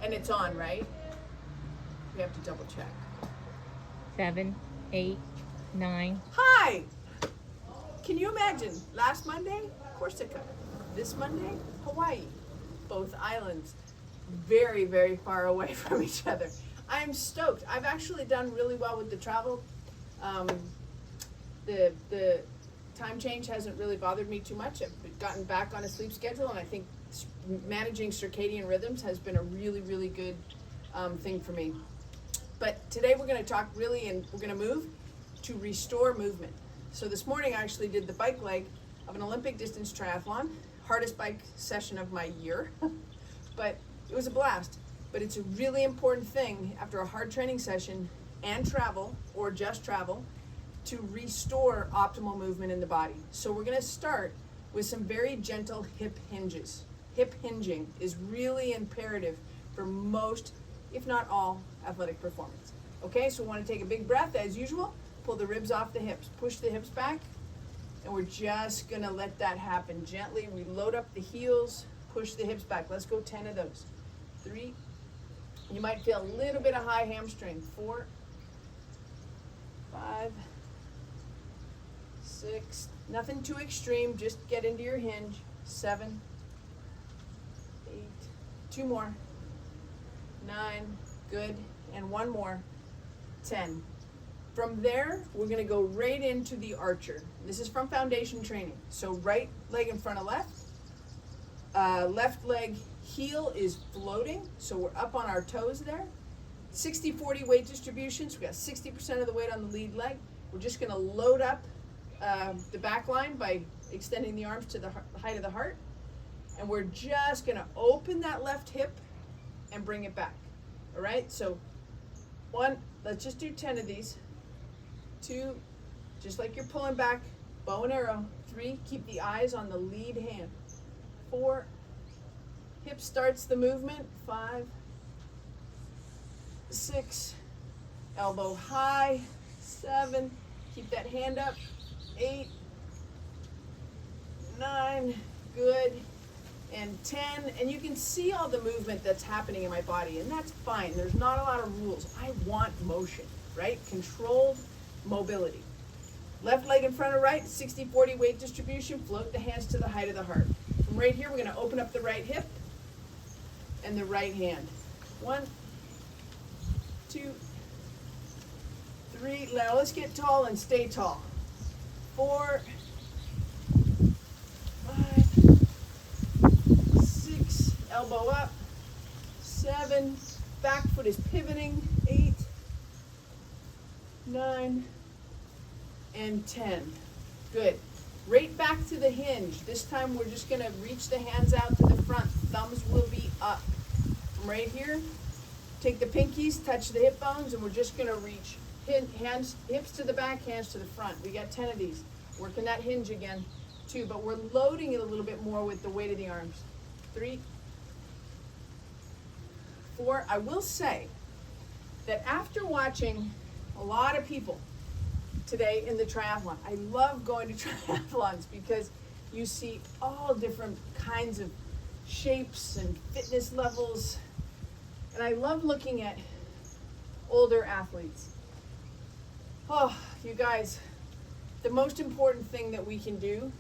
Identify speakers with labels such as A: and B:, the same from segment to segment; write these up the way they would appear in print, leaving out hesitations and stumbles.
A: And it's on, right? We have to double check.
B: 7, 8, 9.
A: Hi! Can you imagine? Last Monday, Corsica. This Monday, Hawaii. Both islands very, very far away from each other. I'm stoked. I've actually done really well with the travel. The time change hasn't really bothered me too much. I've gotten back on a sleep schedule, and I think managing circadian rhythms has been a really, really good thing for me. But today we're going to talk really, and we're going to move to restore movement. So this morning I actually did the bike leg of an Olympic distance triathlon, hardest bike session of my year, but it was a blast. But it's a really important thing after a hard training session and travel, or just travel, to restore optimal movement in the body. So we're going to start with some very gentle hip hinges. Hip hinging is really imperative for most, if not all, athletic performance. Okay, so we want to take a big breath as usual, pull the ribs off the hips, push the hips back, and we're just going to let that happen gently. We load up the heels, push the hips back. Let's go 10 of those. 3. You might feel a little bit of high hamstring. 4, 5, 6, nothing too extreme, just get into your hinge. 7, 8, 2 more, 9, good, and 1 more, 10. From there, we're gonna go right into the archer. This is from foundation training. So right leg in front of left, left leg heel is floating, so we're up on our toes there. 60-40 weight distribution, so we got 60% of the weight on the lead leg. We're just gonna load up the back line by extending the arms to the height of the heart, and we're just gonna open that left hip and bring it back. All right, so 1, let's just do 10 of these. 2, just like you're pulling back, bow and arrow. 3, keep the eyes on the lead hand. 4, hip starts the movement. 5, 6, elbow high. 7, keep that hand up. 8, 9, good, and 10, and you can see all the movement that's happening in my body, and that's fine. There's not a lot of rules. I want motion, right? Controlled mobility. Left leg in front of right, 60-40 weight distribution, float the hands to the height of the heart. From right here, we're gonna open up the right hip and the right hand. 1, 2, 3, now let's get tall and stay tall. 4, 5, 6, elbow up. 7, back foot is pivoting. 8, 9, and 10. Good. Right back to the hinge. This time we're just going to reach the hands out to the front. Thumbs will be up. From right here, take the pinkies, touch the hip bones, and we're just going to reach hands, hips to the back, hands to the front. We got 10 of these. Working that hinge again, 2, but we're loading it a little bit more with the weight of the arms. 3, 4. I will say that after watching a lot of people today in the triathlon, I love going to triathlons because you see all different kinds of shapes and fitness levels, and I love looking at older athletes. Oh, you guys, the most important thing that we can do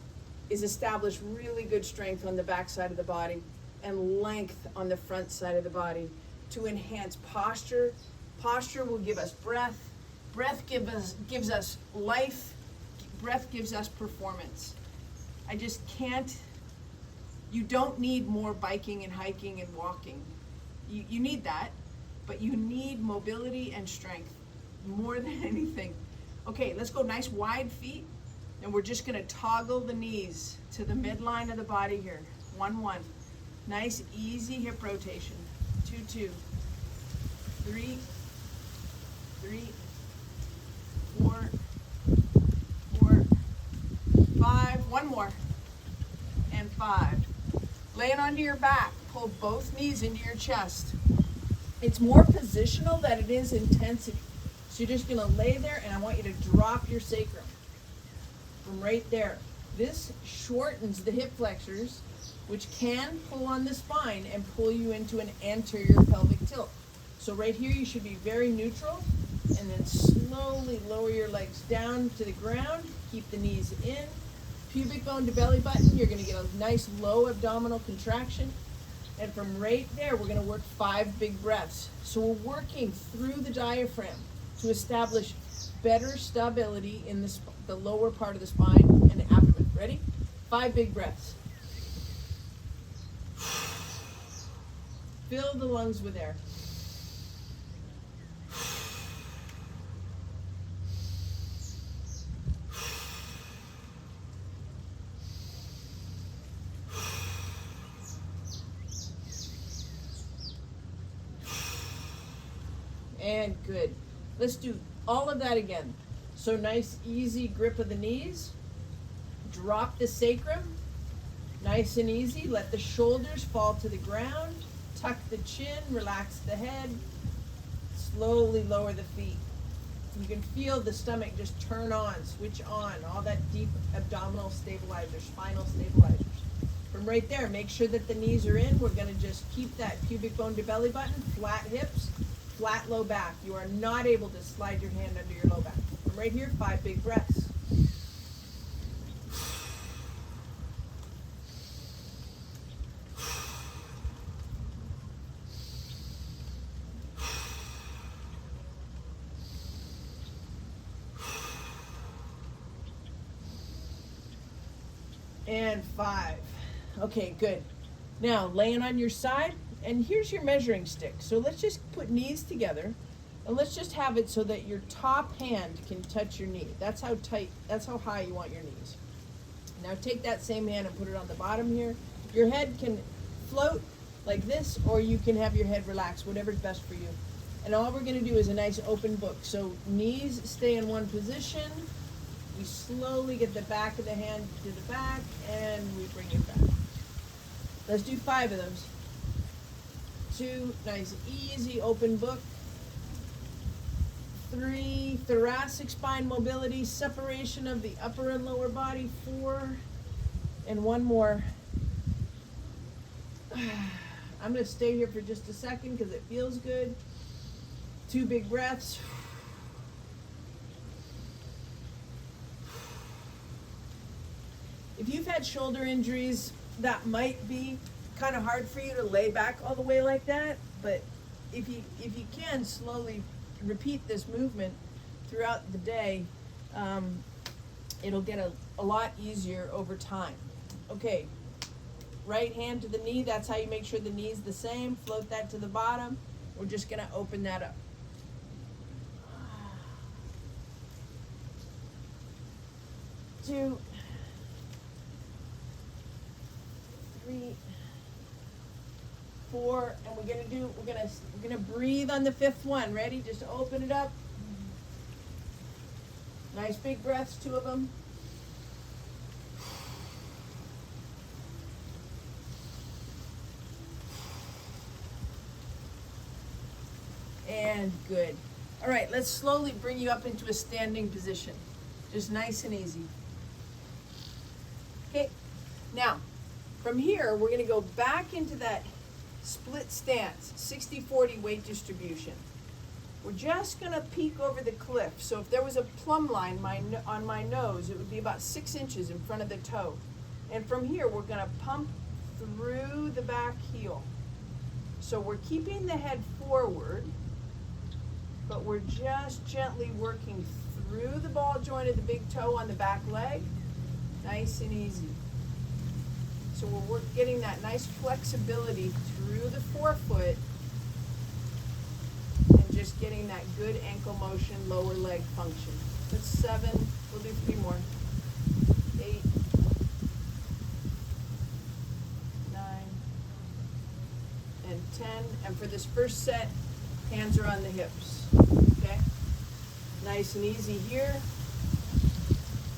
A: is establish really good strength on the back side of the body and length on the front side of the body to enhance posture. Posture will give us breath. Breath gives us life. Breath gives us performance. I just can't, you don't need more biking and hiking and walking. You need that, but you need mobility and strength more than anything. Okay, let's go nice wide feet, and we're just gonna toggle the knees to the midline of the body here. 1, 1. Nice, easy hip rotation. 2, 2. 3, 3, 4, 4, 5. 1 more. And 5. Laying onto your back. Pull both knees into your chest. It's more positional than it is intensity. So you're just gonna lay there, and I want you to drop your sacrum from right there. This shortens the hip flexors which can pull on the spine and pull you into an anterior pelvic tilt. So right here, you should be very neutral, and then slowly lower your legs down to the ground. Keep the knees in. Pubic bone to belly button, you're gonna get a nice low abdominal contraction. And from right there, we're gonna work 5 big breaths. So we're working through the diaphragm to establish better stability in the lower part of the spine and the abdomen. Ready? 5 big breaths. Fill the lungs with air. And good. Let's do all of that again. So nice, easy grip of the knees. Drop the sacrum. Nice and easy. Let the shoulders fall to the ground. Tuck the chin, relax the head. Slowly lower the feet. You can feel the stomach just turn on, switch on, all that deep abdominal stabilizers, spinal stabilizers. From right there, make sure that the knees are in. We're gonna just keep that pubic bone to belly button, flat hips, flat low back. You are not able to slide your hand under your low back. From right here, 5 big breaths. And 5. Okay, good. Now, laying on your side, and here's your measuring stick. So let's just put knees together, and let's just have it so that your top hand can touch your knee. That's how tight, that's how high you want your knees. Now take that same hand and put it on the bottom here. Your head can float like this, or you can have your head relaxed, whatever's best for you. And all we're gonna do is a nice open book. So knees stay in one position. We slowly get the back of the hand to the back, and we bring it back. Let's do 5 of those. 2, nice, easy, open book. 3, thoracic spine mobility, separation of the upper and lower body. 4, and 1 more. I'm gonna stay here for just a second because it feels good. 2 big breaths. If you've had shoulder injuries, that might be kind of hard for you to lay back all the way like that, but if you can slowly repeat this movement throughout the day, it'll get a lot easier over time. Okay, right hand to the knee, that's how you make sure the knee's the same. Float that to the bottom. We're just gonna open that up. 2, 3, 4, and we're gonna breathe on the 5th one. Ready? Just open it up. Nice big breaths, 2 of them. And good. All right, let's slowly bring you up into a standing position. Just nice and easy. Okay, now, from here, we're gonna go back into that split stance, 60-40 weight distribution. We're just gonna peek over the cliff. So if there was a plumb line on my nose, it would be about 6 inches in front of the toe. And from here, we're gonna pump through the back heel. So we're keeping the head forward, but we're just gently working through the ball joint of the big toe on the back leg. Nice and easy. So we're getting that nice flexibility through the forefoot and just getting that good ankle motion, lower leg function. That's 7. We'll do 3 more. 8, 9, and 10. And for this first set, hands are on the hips. Okay? Nice and easy here.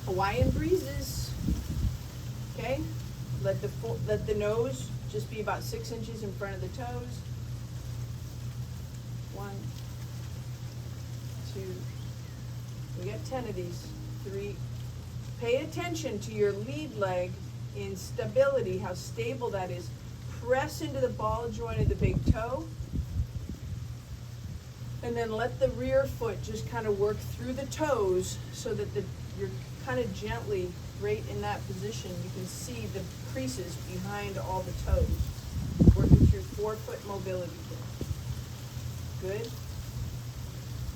A: Hawaiian breezes. Okay? Let the nose just be about 6 inches in front of the toes. 1, 2, we got 10 of these. 3. Pay attention to your lead leg in stability, how stable that is. Press into the ball joint of the big toe. And then let the rear foot just kind of work through the toes so that you're kind of gently right in that position. You can see the creases behind all the toes. Working through forefoot mobility here. Good.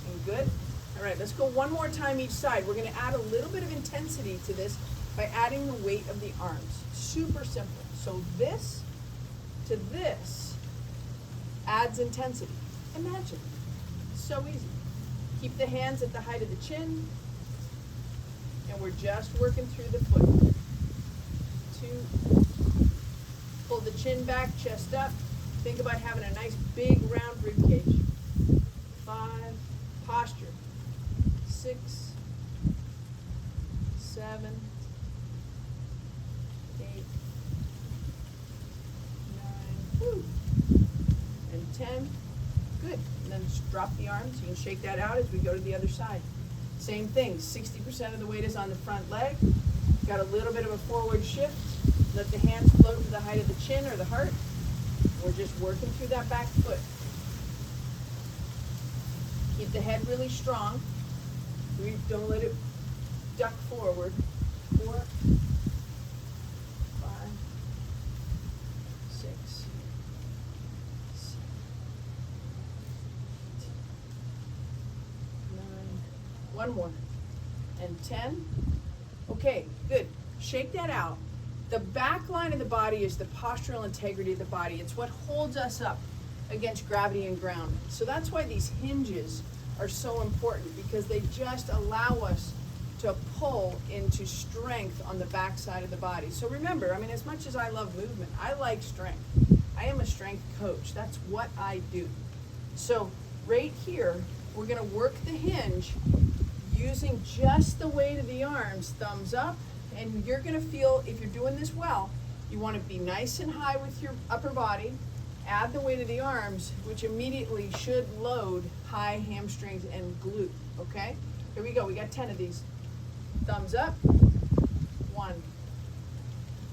A: And good. All right, let's go one more time each side. We're going to add a little bit of intensity to this by adding the weight of the arms. Super simple. So this to this adds intensity. Imagine. So easy. Keep the hands at the height of the chin, and we're just working through the foot. 2. Pull the chin back, chest up. Think about having a nice big round rib cage. 5. Posture. 6. 7. 8. 9. Woo. And 10. Good. And then just drop the arms. You can shake that out as we go to the other side. Same thing. 60% of the weight is on the front leg. Got a little bit of a forward shift. Let the hands float to the height of the chin or the heart. We're just working through that back foot. Keep the head really strong. Don't let it duck forward. 4, 5, 6, 7, 8, 9. One more. And 10. Okay, good. Shake that out. The back line of the body is the postural integrity of the body. It's what holds us up against gravity and ground. So that's why these hinges are so important, because they just allow us to pull into strength on the back side of the body. So remember, I mean, as much as I love movement, I like strength. I am a strength coach. That's what I do. So right here, we're going to work the hinge using just the weight of the arms, thumbs up. And you're going to feel, if you're doing this well, you want to be nice and high with your upper body, add the weight of the arms, which immediately should load high hamstrings and glute, okay? Here we go, we got 10 of these. Thumbs up, 1.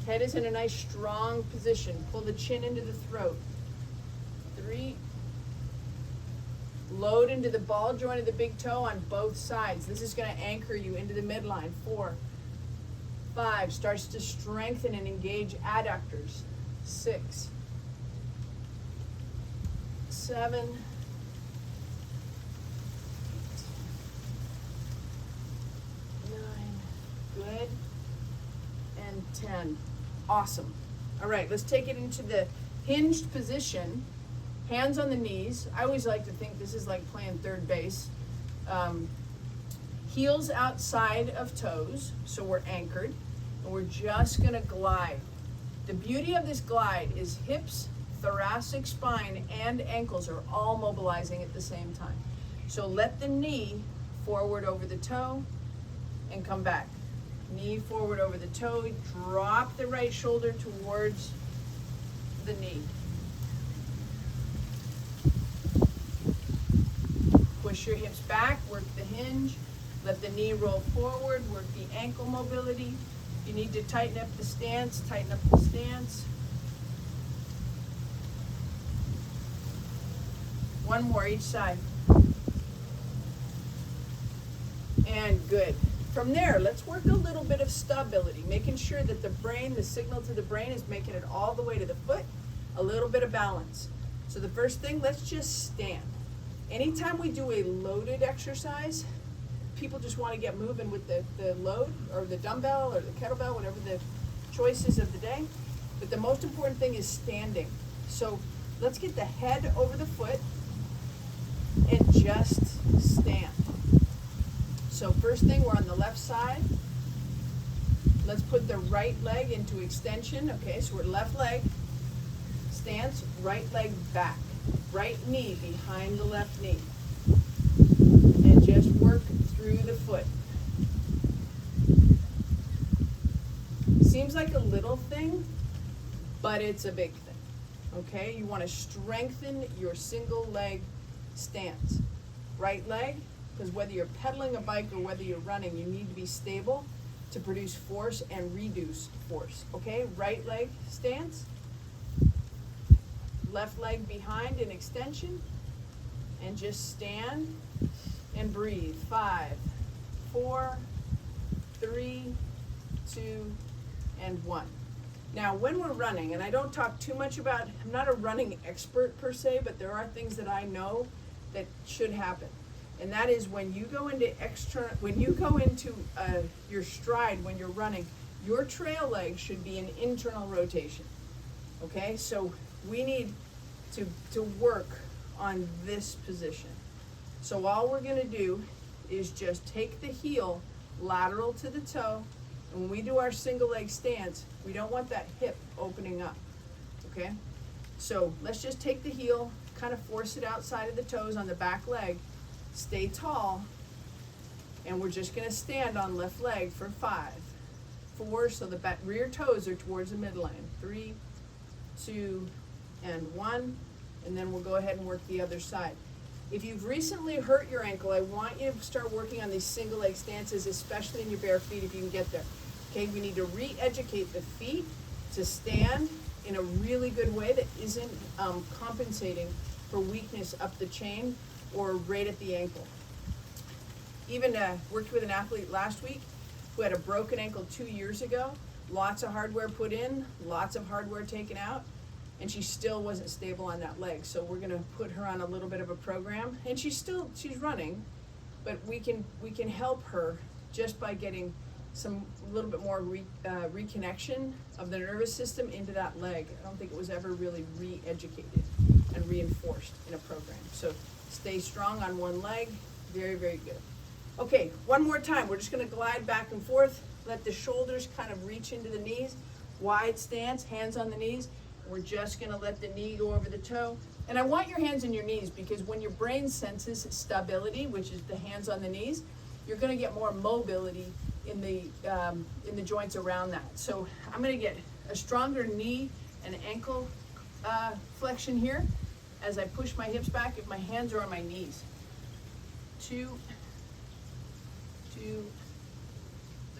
A: Head is in a nice strong position. Pull the chin into the throat. 3. Load into the ball joint of the big toe on both sides. This is going to anchor you into the midline. 4. 5, starts to strengthen and engage adductors. 6, 7, 8, 9, good, and 10. Awesome. All right, let's take it into the hinged position. Hands on the knees. I always like to think this is like playing third base. Heels outside of toes, so we're anchored. And we're just gonna glide. The beauty of this glide is hips, thoracic spine, and ankles are all mobilizing at the same time. So let the knee forward over the toe and come back. Knee forward over the toe, drop the right shoulder towards the knee. Push your hips back, work the hinge, let the knee roll forward, work the ankle mobility. You need to tighten up the stance, tighten up the stance. One more each side. And good. From there, let's work a little bit of stability, making sure that the brain, the signal to the brain is making it all the way to the foot, a little bit of balance. So the first thing, let's just stand. Anytime we do a loaded exercise, people just want to get moving with the load or the dumbbell or the kettlebell, whatever the choice is of the day. But the most important thing is standing. So let's get the head over the foot and just stand. So first thing, we're on the left side. Let's put the right leg into extension. Okay, so we're left leg, stance, right leg back. Right knee behind the left knee. And just work through the foot. Seems like a little thing, but it's a big thing. Okay, you want to strengthen your single leg stance. Right leg, because whether you're pedaling a bike or whether you're running, you need to be stable. to produce force and reduce force. Okay, right leg stance, left leg behind in extension, and just stand and breathe. 5, 4, 3, 2, and 1. Now, when we're running, and I don't talk too much about, I'm not a running expert per se, but there are things that I know that should happen. And that is when you go into your stride when you're running, your trail leg should be an internal rotation. Okay, so we need to work on this position. So all we're gonna do is just take the heel lateral to the toe, and when we do our single leg stance, we don't want that hip opening up, okay? So let's just take the heel, kind of force it outside of the toes on the back leg, stay tall, and we're just gonna stand on left leg for 5, 4, so the rear toes are towards the midline. 3, 2, and 1, and then we'll go ahead and work the other side. If you've recently hurt your ankle, I want you to start working on these single leg stances, especially in your bare feet if you can get there. Okay, we need to re-educate the feet to stand in a really good way that isn't compensating for weakness up the chain or right at the ankle. Even worked with an athlete last week who had a broken ankle 2 years ago, lots of hardware put in, lots of hardware taken out, and she still wasn't stable on that leg. So we're gonna put her on a little bit of a program, and she's running, but we can help her just by getting a little bit more reconnection of the nervous system into that leg. I don't think it was ever really re-educated and reinforced in a program. So stay strong on one leg, very, very good. Okay, one more time. We're just gonna glide back and forth, let the shoulders kind of reach into the knees, wide stance, hands on the knees. We're just gonna let the knee go over the toe. And I want your hands in your knees because when your brain senses stability, which is the hands on the knees, you're gonna get more mobility in the joints around that. So I'm gonna get a stronger knee and ankle flexion here as I push my hips back if my hands are on my knees. 2, 2,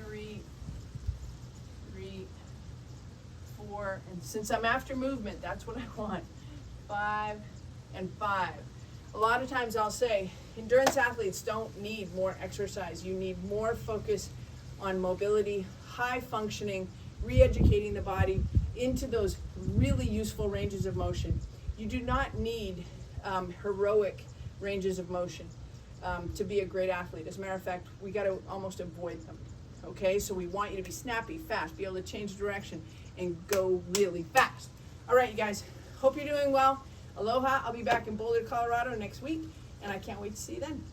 A: 3, 3, 4, and since I'm after movement, that's what I want. 5 and 5. A lot of times I'll say, endurance athletes don't need more exercise. You need more focus on mobility, high functioning, re-educating the body into those really useful ranges of motion. You do not need heroic ranges of motion to be a great athlete. As a matter of fact, we got to almost avoid them. Okay, so we want you to be snappy, fast, be able to change direction and go really fast. All right, you guys, hope you're doing well. Aloha. I'll be back in Boulder, Colorado next week, and I can't wait to see you then.